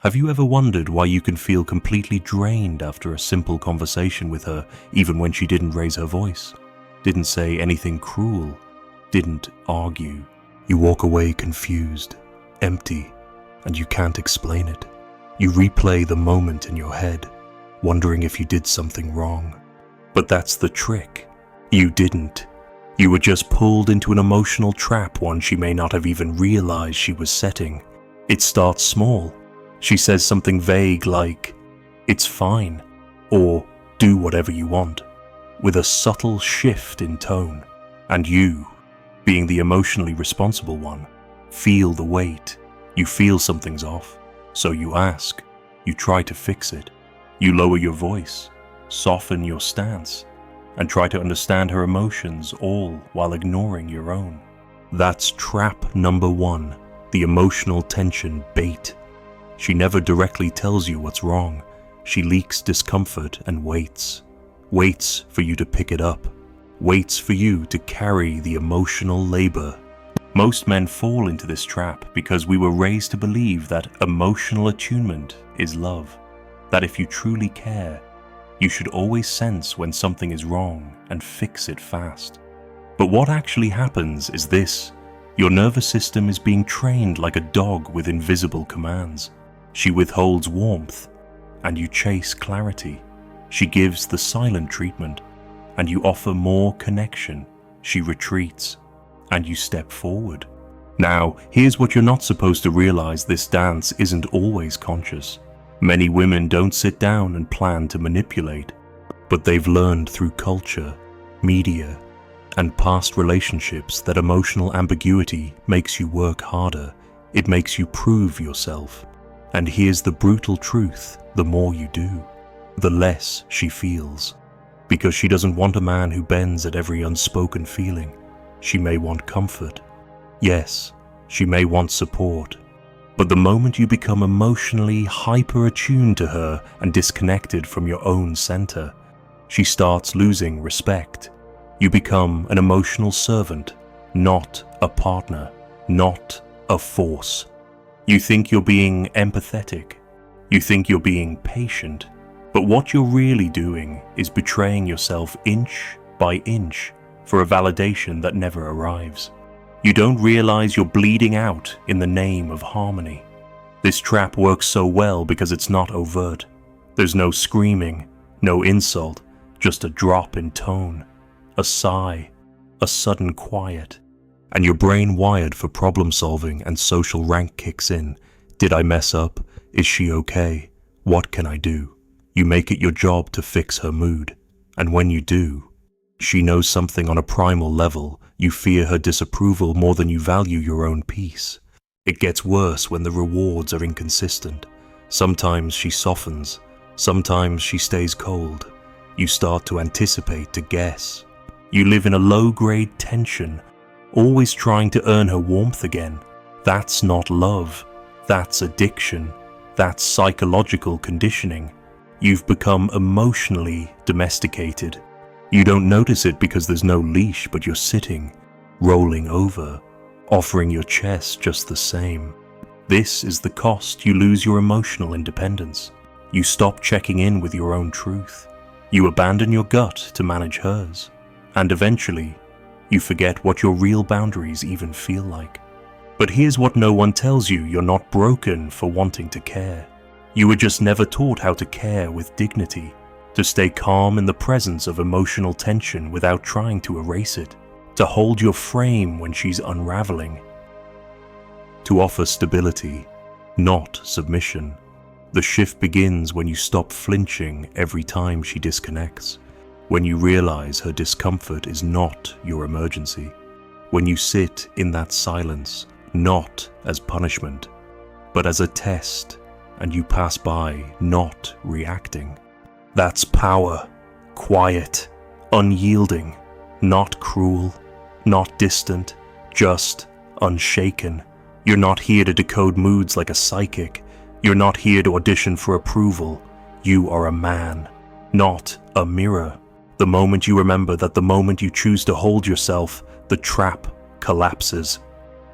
Have you ever wondered why you can feel completely drained after a simple conversation with her, even when she didn't raise her voice, didn't say anything cruel, didn't argue? You walk away confused, empty, and you can't explain it. You replay the moment in your head, wondering if you did something wrong. But that's the trick. You didn't. You were just pulled into an emotional trap one she may not have even realized she was setting. It starts small. She says something vague like, "It's fine," or "Do whatever you want," with a subtle shift in tone. And you, being the emotionally responsible one, feel the weight. You feel something's off, so you ask. You try to fix it. You lower your voice, soften your stance, and try to understand her emotions, all while ignoring your own. That's trap number one, the emotional tension bait. She never directly tells you what's wrong. She leaks discomfort and waits. Waits for you to pick it up. Waits for you to carry the emotional labor. Most men fall into this trap because we were raised to believe that emotional attunement is love. That if you truly care, you should always sense when something is wrong and fix it fast. But what actually happens is this: your nervous system is being trained like a dog with invisible commands. She withholds warmth, and you chase clarity. She gives the silent treatment, and you offer more connection. She retreats, and you step forward. Now, here's what you're not supposed to realize: this dance isn't always conscious. Many women don't sit down and plan to manipulate, but they've learned through culture, media, and past relationships that emotional ambiguity makes you work harder. It makes you prove yourself. And here's the brutal truth: the more you do, the less she feels. Because she doesn't want a man who bends at every unspoken feeling. She may want comfort. Yes, she may want support. But the moment you become emotionally hyper-attuned to her and disconnected from your own center, she starts losing respect. You become an emotional servant, not a partner, not a force. You think you're being empathetic. You think you're being patient. But what you're really doing is betraying yourself inch by inch for a validation that never arrives. You don't realize you're bleeding out in the name of harmony. This trap works so well because it's not overt. There's no screaming, no insult, just a drop in tone, a sigh, a sudden quiet. And your brain wired for problem solving and social rank kicks in. Did I mess up? Is she okay? What can I do? You make it your job to fix her mood. And when you do, she knows something on a primal level. You fear her disapproval more than you value your own peace. It gets worse when the rewards are inconsistent. Sometimes she softens. Sometimes she stays cold. You start to anticipate, to guess. You live in a low-grade tension, always trying to earn her warmth again. That's not love. That's addiction. That's psychological conditioning. You've become emotionally domesticated. You don't notice it because there's no leash, but you're sitting, rolling over, offering your chest just the same. This is the cost. You lose your emotional independence. You stop checking in with your own truth. You abandon your gut to manage hers. And eventually, you forget what your real boundaries even feel like. But here's what no one tells you: you're not broken for wanting to care. You were just never taught how to care with dignity, to stay calm in the presence of emotional tension without trying to erase it, to hold your frame when she's unraveling, to offer stability, not submission. The shift begins when you stop flinching every time she disconnects. When you realize her discomfort is not your emergency. When you sit in that silence, not as punishment, but as a test, and you pass by, not reacting. That's power, quiet, unyielding, not cruel, not distant, just unshaken. You're not here to decode moods like a psychic. You're not here to audition for approval. You are a man, not a mirror. The moment you remember that, the moment you choose to hold yourself, the trap collapses.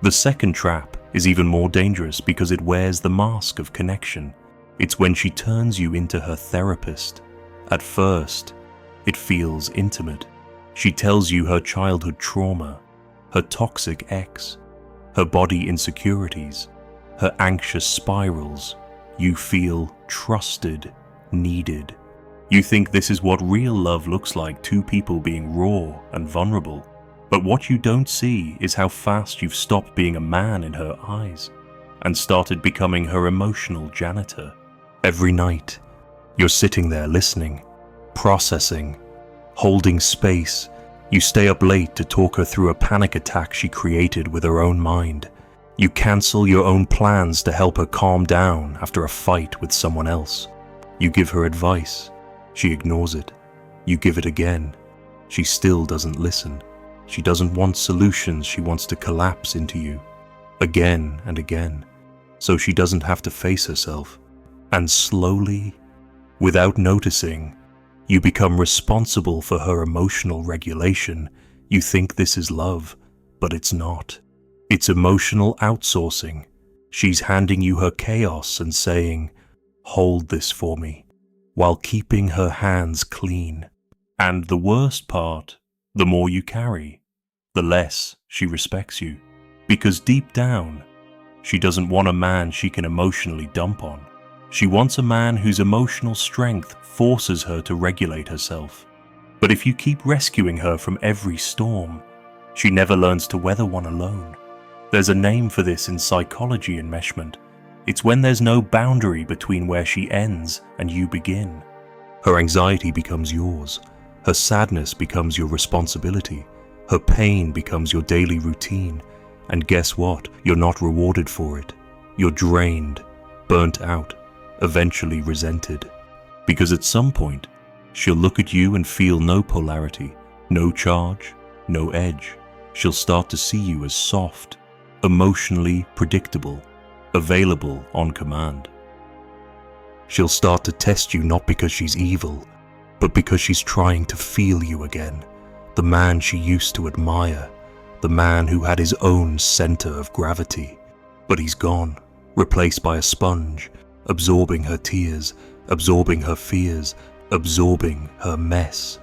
The second trap is even more dangerous because it wears the mask of connection. It's when she turns you into her therapist. At first, it feels intimate. She tells you her childhood trauma, her toxic ex, her body insecurities, her anxious spirals. You feel trusted, needed. You think this is what real love looks like, two people being raw and vulnerable. But what you don't see is how fast you've stopped being a man in her eyes and started becoming her emotional janitor. Every night, you're sitting there listening, processing, holding space. You stay up late to talk her through a panic attack she created with her own mind. You cancel your own plans to help her calm down after a fight with someone else. You give her advice. She ignores it. You give it again. She still doesn't listen. She doesn't want solutions. She wants to collapse into you again and again, so she doesn't have to face herself. And slowly, without noticing, you become responsible for her emotional regulation. You think this is love, but it's not. It's emotional outsourcing. She's handing you her chaos and saying, "Hold this for me," while keeping her hands clean. And the worst part, the more you carry, the less she respects you. Because deep down, she doesn't want a man she can emotionally dump on. She wants a man whose emotional strength forces her to regulate herself. But if you keep rescuing her from every storm, she never learns to weather one alone. There's a name for this in psychology enmeshment. It's when there's no boundary between where she ends and you begin. Her anxiety becomes yours. Her sadness becomes your responsibility. Her pain becomes your daily routine. And guess what? You're not rewarded for it. You're drained, burnt out, eventually resented. Because at some point, she'll look at you and feel no polarity, no charge, no edge. She'll start to see you as soft, emotionally predictable, available on command. She'll start to test you not because she's evil, but because she's trying to feel you again. The man she used to admire, the man who had his own center of gravity. But he's gone, replaced by a sponge, absorbing her tears, absorbing her fears, absorbing her mess.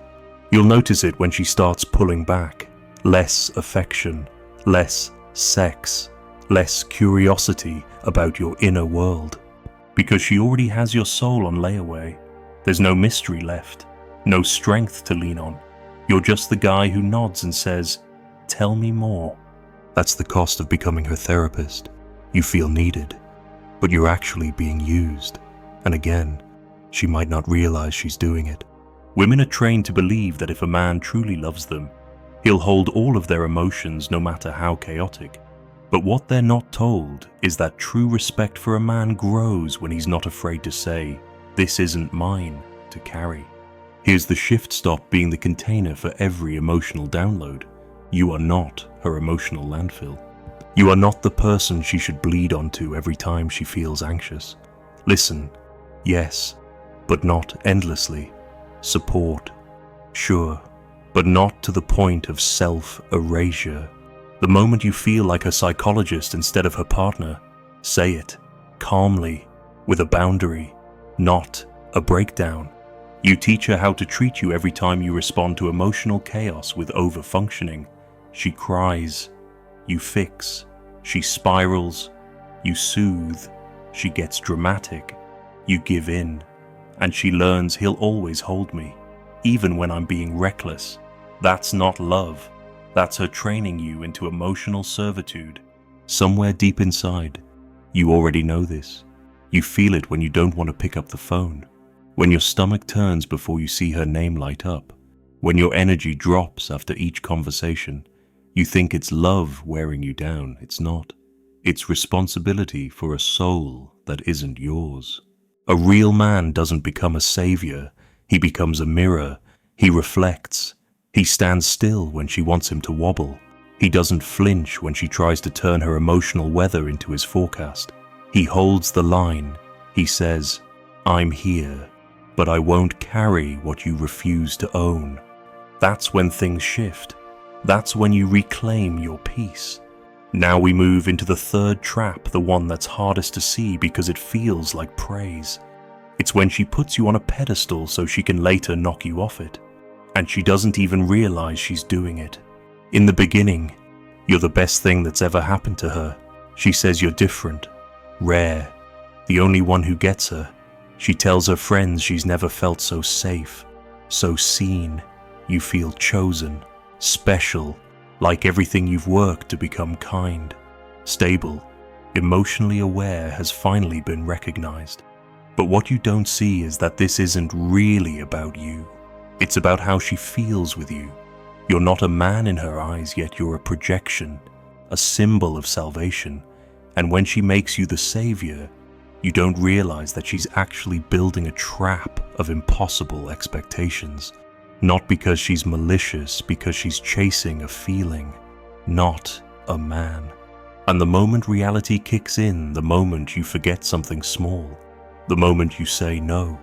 You'll notice it when she starts pulling back. Less affection, less sex, less curiosity about your inner world. Because she already has your soul on layaway. There's no mystery left, no strength to lean on. You're just the guy who nods and says, "Tell me more." That's the cost of becoming her therapist. You feel needed, but you're actually being used. And again, she might not realize she's doing it. Women are trained to believe that if a man truly loves them, he'll hold all of their emotions no matter how chaotic. But what they're not told is that true respect for a man grows when he's not afraid to say, "This isn't mine to carry." Here's the shift stop being the container for every emotional download. You are not her emotional landfill. You are not the person she should bleed onto every time she feels anxious. Listen, yes, but not endlessly. Support, sure, but not to the point of self-erasure. The moment you feel like a psychologist instead of her partner, say it, calmly, with a boundary, not a breakdown. You teach her how to treat you every time you respond to emotional chaos with over-functioning. She cries, you fix. She spirals, you soothe. She gets dramatic, you give in. And she learns he'll always hold me, even when I'm being reckless. That's not love. That's her training you into emotional servitude. Somewhere deep inside, you already know this. You feel it when you don't want to pick up the phone, when your stomach turns before you see her name light up, when your energy drops after each conversation. You think it's love wearing you down. It's not. It's responsibility for a soul that isn't yours. A real man doesn't become a savior. He becomes a mirror. He reflects. He stands still when she wants him to wobble. He doesn't flinch when she tries to turn her emotional weather into his forecast. He holds the line. He says, "I'm here, but I won't carry what you refuse to own." That's when things shift. That's when you reclaim your peace. Now we move into the third trap, the one that's hardest to see because it feels like praise. It's when she puts you on a pedestal so she can later knock you off it. And she doesn't even realize she's doing it. In the beginning, you're the best thing that's ever happened to her. She says you're different, rare, the only one who gets her. She tells her friends she's never felt so safe, so seen. You feel chosen, special, like everything you've worked to become kind, stable, emotionally aware has finally been recognized. But what you don't see is that this isn't really about you. It's about how she feels with you. You're not a man in her eyes, yet you're a projection, a symbol of salvation. And when she makes you the savior, you don't realize that she's actually building a trap of impossible expectations. Not because she's malicious, because she's chasing a feeling, not a man. And the moment reality kicks in, the moment you forget something small, the moment you say no,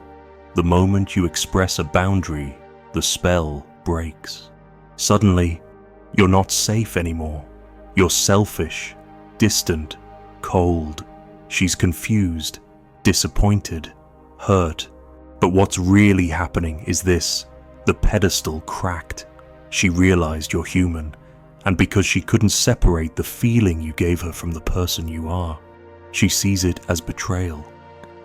the moment you express a boundary, the spell breaks. Suddenly, you're not safe anymore. You're selfish, distant, cold. She's confused, disappointed, hurt. But what's really happening is this: the pedestal cracked. She realized you're human, and because she couldn't separate the feeling you gave her from the person you are, she sees it as betrayal.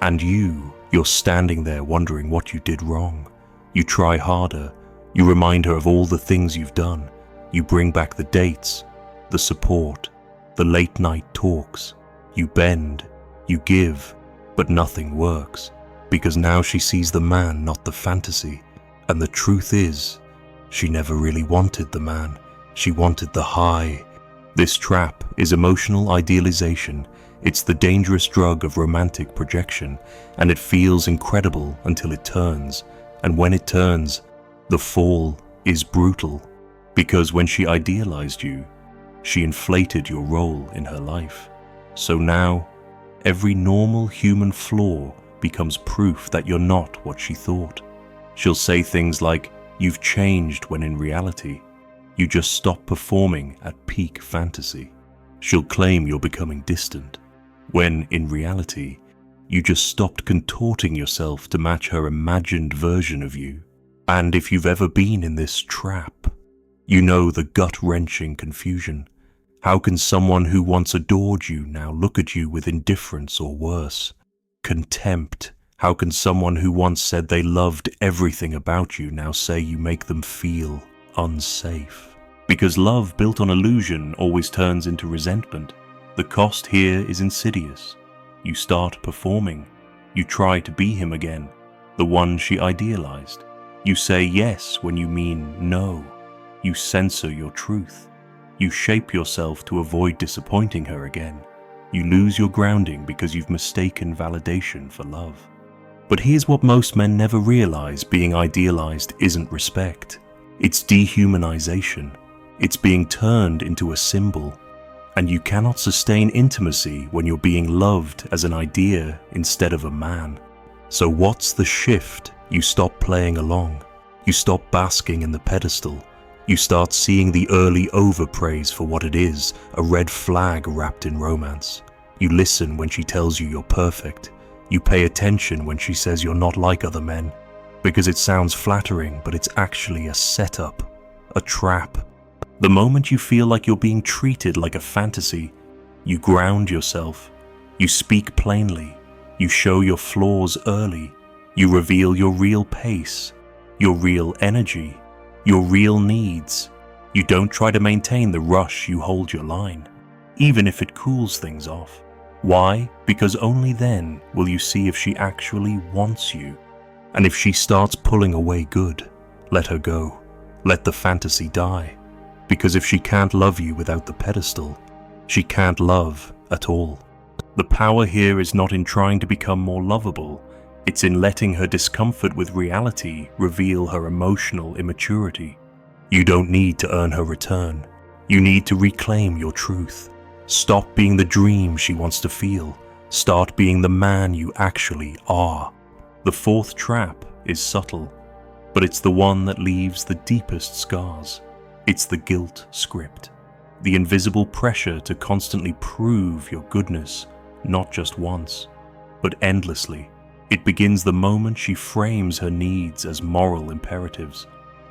And you're standing there wondering what you did wrong. You try harder. You remind her of all the things you've done. You bring back the dates, the support, the late night talks. You bend, you give, but nothing works, because now she sees the man, not the fantasy. And the truth is, she never really wanted the man. She wanted the high. This trap is emotional idealization. It's the dangerous drug of romantic projection, and it feels incredible until it turns. And when it turns, the fall is brutal, because when she idealized you, she inflated your role in her life. So now, every normal human flaw becomes proof that you're not what she thought. She'll say things like, "You've changed," when in reality, you just stopped performing at peak fantasy. She'll claim you're becoming distant, when in reality, you just stopped contorting yourself to match her imagined version of you. And if you've ever been in this trap, you know the gut-wrenching confusion. How can someone who once adored you now look at you with indifference or worse, contempt? How can someone who once said they loved everything about you now say you make them feel unsafe? Because love built on illusion always turns into resentment. The cost here is insidious. You start performing. You try to be him again, the one she idealized. You say yes when you mean no. You censor your truth. You shape yourself to avoid disappointing her again. You lose your grounding because you've mistaken validation for love. But here's what most men never realize: being idealized isn't respect. It's dehumanization. It's being turned into a symbol. And you cannot sustain intimacy when you're being loved as an idea instead of a man. So what's the shift? You stop playing along. You stop basking in the pedestal. You start seeing the early overpraise for what it is, a red flag wrapped in romance. You listen when she tells you you're perfect. You pay attention when she says you're not like other men, because it sounds flattering, but it's actually a setup, a trap. The moment you feel like you're being treated like a fantasy, you ground yourself. You speak plainly. You show your flaws early. You reveal your real pace, your real energy, your real needs. You don't try to maintain the rush, you hold your line, even if it cools things off. Why? Because only then will you see if she actually wants you. And if she starts pulling away, good. Let her go. Let the fantasy die. Because if she can't love you without the pedestal, she can't love at all. The power here is not in trying to become more lovable. It's in letting her discomfort with reality reveal her emotional immaturity. You don't need to earn her return. You need to reclaim your truth. Stop being the dream she wants to feel. Start being the man you actually are. The fourth trap is subtle, but it's the one that leaves the deepest scars. It's the guilt script. the invisible pressure to constantly prove your goodness, not just once, but endlessly. It begins the moment she frames her needs as moral imperatives,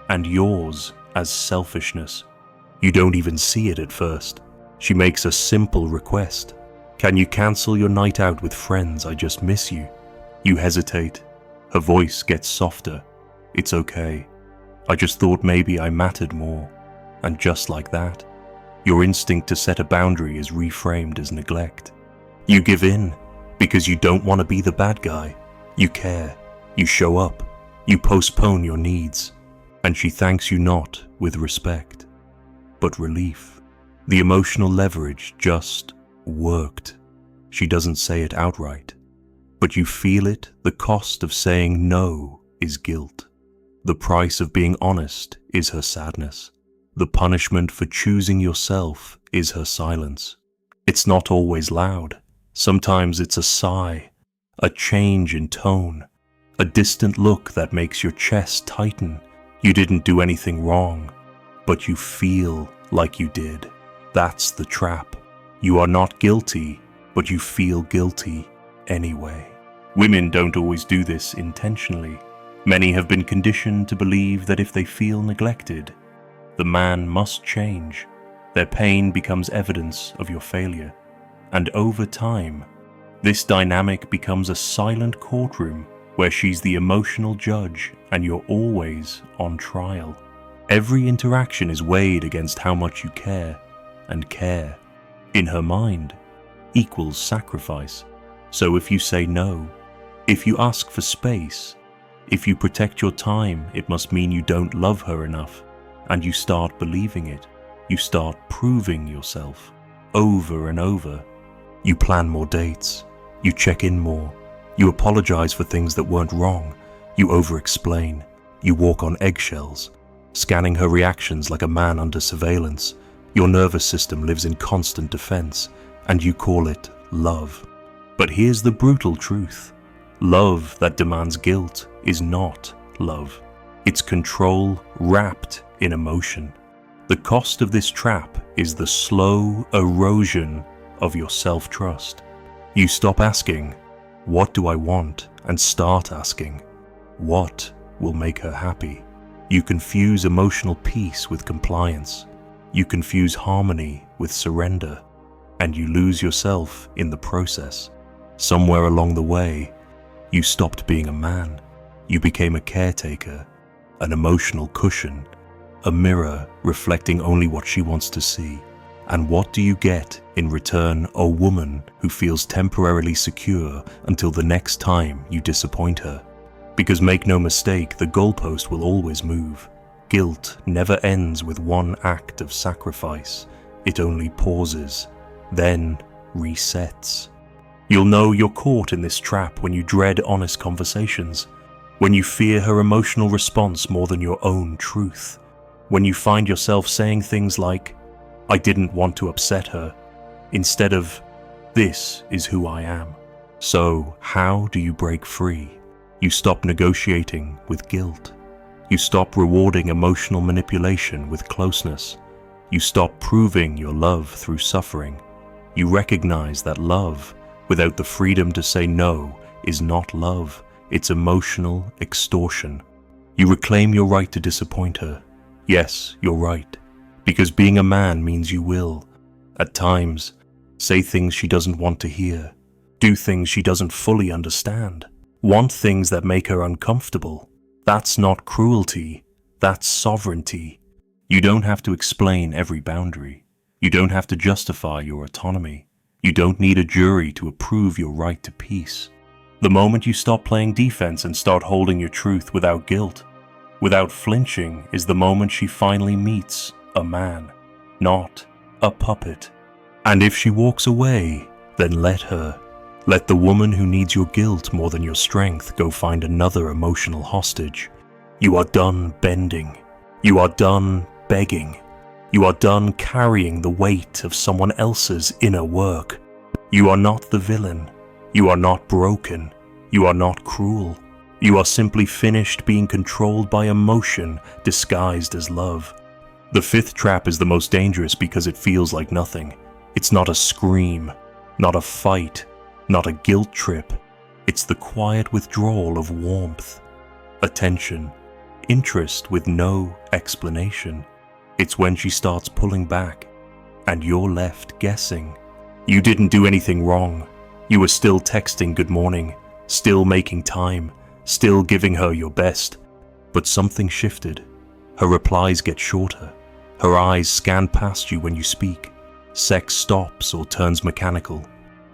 and yours as selfishness. You don't even see it at first. She makes a simple request. Can you cancel your night out with friends? I just miss you. You hesitate. Her voice gets softer. It's okay. I just thought maybe I mattered more. And just like that, your instinct to set a boundary is reframed as neglect. You give in because you don't want to be the bad guy. You care. You show up. You postpone your needs. And she thanks you not with respect, but relief. The emotional leverage just worked. She doesn't say it outright, but you feel it. The cost of saying no is guilt. The price of being honest is her sadness. The punishment for choosing yourself is her silence. It's not always loud. Sometimes it's a sigh, a change in tone, a distant look that makes your chest tighten. You didn't do anything wrong, but you feel like you did. That's the trap. You are not guilty, but you feel guilty anyway. Women don't always do this intentionally. Many have been conditioned to believe that if they feel neglected, the man must change. Their pain becomes evidence of your failure. And over time, this dynamic becomes a silent courtroom where she's the emotional judge and you're always on trial. Every interaction is weighed against how much you care, and care, in her mind, equals sacrifice. So if you say no, if you ask for space, if you protect your time, it must mean you don't love her enough. And you start believing it. You start proving yourself over and over. You plan more dates. You check in more. You apologize for things that weren't wrong. You over-explain. You walk on eggshells, scanning her reactions like a man under surveillance. Your nervous system lives in constant defense, and you call it love. But here's the brutal truth. Love that demands guilt is not love. It's control wrapped in emotion. The cost of this trap is the slow erosion of your self-trust. You stop asking, "What do I want?" and start asking, "What will make her happy?" You confuse emotional peace with compliance. You confuse harmony with surrender, and you lose yourself in the process. Somewhere along the way, you stopped being a man. You became a caretaker, an emotional cushion, a mirror reflecting only what she wants to see. And what do you get in return? A woman who feels temporarily secure until the next time you disappoint her. Because make no mistake, the goalpost will always move. Guilt never ends with one act of sacrifice. It only pauses, then resets. You'll know you're caught in this trap when you dread honest conversations, when you fear her emotional response more than your own truth, when you find yourself saying things like, "I didn't want to upset her," instead of, "This is who I am." So, how do you break free? You stop negotiating with guilt. You stop rewarding emotional manipulation with closeness. You stop proving your love through suffering. You recognize that love, without the freedom to say no, is not love. It's emotional extortion. You reclaim your right to disappoint her. Yes, you're right. Because being a man means you will, at times, say things she doesn't want to hear, do things she doesn't fully understand, want things that make her uncomfortable. That's not cruelty, that's sovereignty. You don't have to explain every boundary. You don't have to justify your autonomy. You don't need a jury to approve your right to peace. The moment you stop playing defense and start holding your truth without guilt, without flinching, is the moment she finally meets a man, not a puppet. And if she walks away, then let her. Let the woman who needs your guilt more than your strength go find another emotional hostage. You are done bending. You are done begging. You are done carrying the weight of someone else's inner work. You are not the villain. You are not broken. You are not cruel. You are simply finished being controlled by emotion disguised as love. The fifth trap is the most dangerous because it feels like nothing. It's not a scream, not a fight, not a guilt trip. It's the quiet withdrawal of warmth, attention, interest with no explanation. It's when she starts pulling back, and you're left guessing. You didn't do anything wrong. You were still texting good morning, still making time, still giving her your best. But something shifted. Her replies get shorter. Her eyes scan past you when you speak. Sex stops or turns mechanical.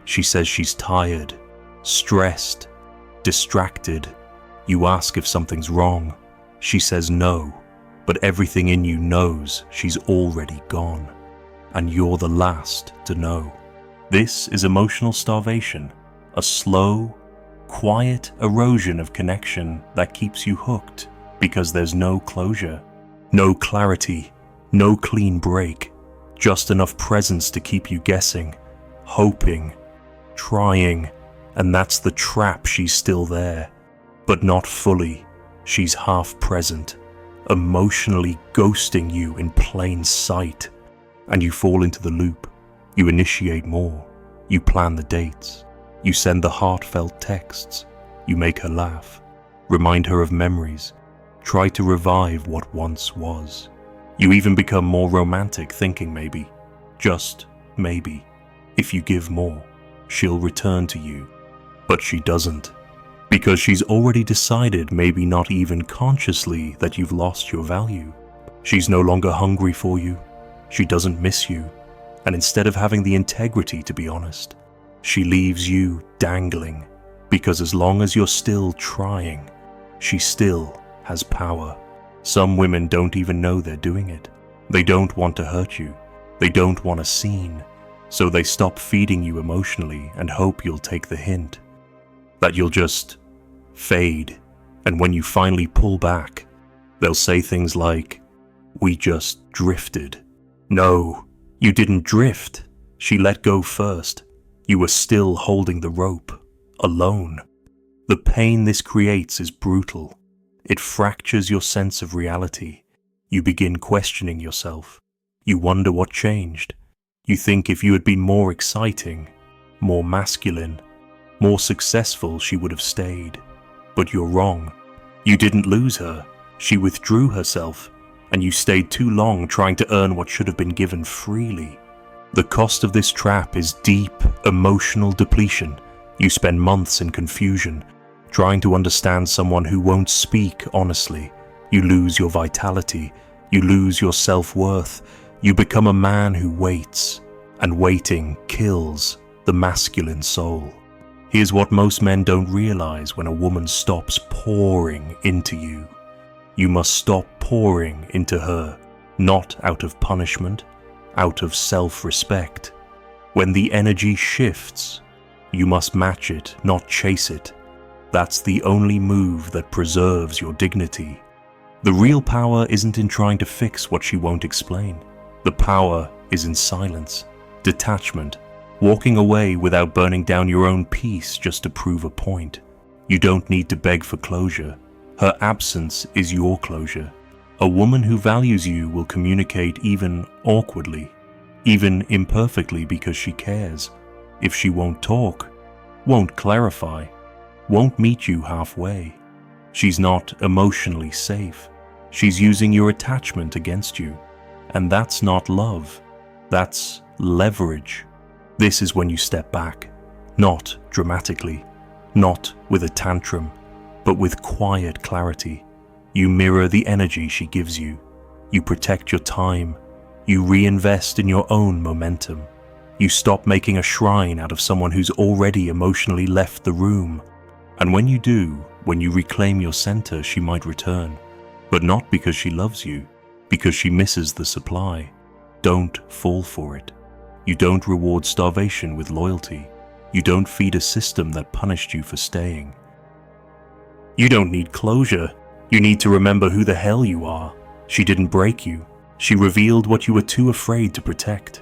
She says she's tired, stressed, distracted. You ask if something's wrong. She says no, but everything in you knows she's already gone. And you're the last to know. This is emotional starvation, a slow, quiet erosion of connection that keeps you hooked because there's no closure, no clarity, no clean break, just enough presence to keep you guessing, hoping, trying, and that's the trap. She's still there, but not fully. She's half present, emotionally ghosting you in plain sight, and you fall into the loop. You initiate more, you plan the dates, you send the heartfelt texts, you make her laugh, remind her of memories, try to revive what once was. You even become more romantic, thinking maybe, just maybe, if you give more, she'll return to you. But she doesn't, because she's already decided, maybe not even consciously, that you've lost your value. She's no longer hungry for you, she doesn't miss you, and instead of having the integrity to be honest, she leaves you dangling, because as long as you're still trying, she still has power. Some women don't even know they're doing it. They don't want to hurt you. They don't want a scene. So they stop feeding you emotionally and hope you'll take the hint. That you'll just fade. And when you finally pull back, they'll say things like, "We just drifted." No, you didn't drift. She let go first. You were still holding the rope, alone. The pain this creates is brutal. It fractures your sense of reality. You begin questioning yourself. You wonder what changed. You think if you had been more exciting, more masculine, more successful, she would have stayed. But you're wrong. You didn't lose her. She withdrew herself, and you stayed too long trying to earn what should have been given freely. The cost of this trap is deep emotional depletion. You spend months in confusion, trying to understand someone who won't speak honestly. You lose your vitality. You lose your self-worth. You become a man who waits, and waiting kills the masculine soul. Here's what most men don't realize when a woman stops pouring into you. You must stop pouring into her, not out of punishment, out of self-respect. When the energy shifts, you must match it, not chase it. That's the only move that preserves your dignity. The real power isn't in trying to fix what she won't explain. The power is in silence, detachment, walking away without burning down your own peace just to prove a point. You don't need to beg for closure. Her absence is your closure. A woman who values you will communicate even awkwardly, even imperfectly, because she cares. If she won't talk, won't clarify, won't meet you halfway, she's not emotionally safe. She's using your attachment against you. And that's not love. That's leverage. This is when you step back, not dramatically, not with a tantrum, but with quiet clarity. You mirror the energy she gives you. You protect your time. You reinvest in your own momentum. You stop making a shrine out of someone who's already emotionally left the room. And when you do, when you reclaim your center, she might return. But not because she loves you, because she misses the supply. Don't fall for it. You don't reward starvation with loyalty. You don't feed a system that punished you for staying. You don't need closure. You need to remember who the hell you are. She didn't break you. She revealed what you were too afraid to protect.